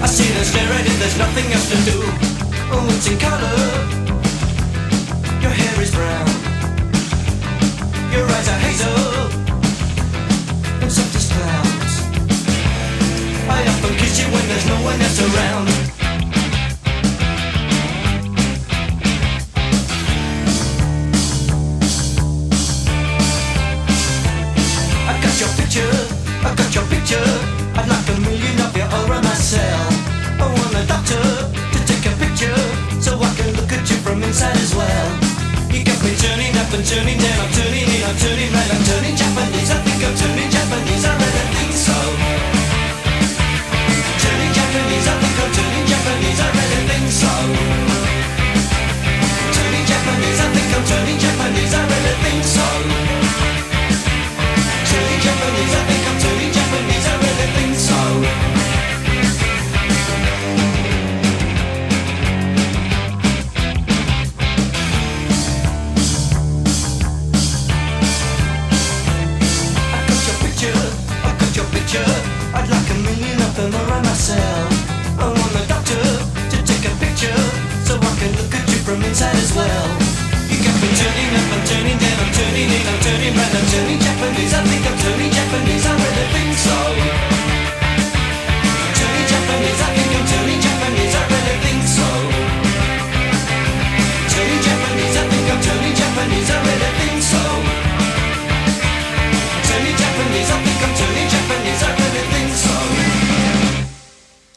I see them stare at it, there's nothing else to do. Oh, it's in color. Your hair is brown. Your eyes are hazel and soft as clouds. I often kiss you when there's no one else around. I got your picture. I'd like a million of you all around my cell. I want a doctor to take a picture so I can look at you from inside as well. You got me turning up and turning down, I'm turning in, I'm turning right, I'm turning Japanese. I think I'm turning Japanese, I really think so. Turning Japanese, I think I'm turning Japanese, I really think so. Turning Japanese, I think I'm turning Japanese, I really think so. Turning Japanese, I think I'm turning Japanese, I really think so. I got your picture, I'd like a million of them around my cell. I want the doctor to take a picture so I can look at you from inside as well. You got me turning up, I'm turning down, I'm turning in, I'm turning right, I'm turning Japanese. I think I'm turning Japanese, I really think so. Turning Japanese, I think I'm turning Japanese, I really think so. Turning Japanese, I think I'm turning Japanese, I really think so. Turning Japanese, I think I'm turning Japanese, I really think so.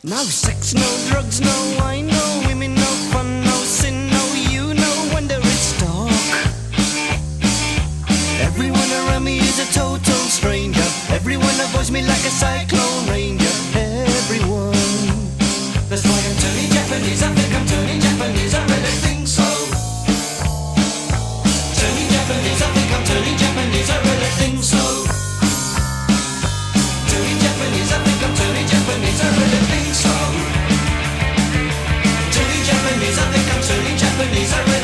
No sex, no drugs, no wine, no women, no fun, no sin, no you, no wonder it's dark. Everyone around me is a total stranger. Everyone avoids me like a cyclone ranger. Everyone. That's why I'm turning Japanese, I think I'm turning Japanese, I really think so. Turning Japanese, I think I'm turning Japanese, I really think so. Turning Japanese, I think I'm turning Japanese, I really think so. Turning Japanese, I think I'm turning Japanese, I really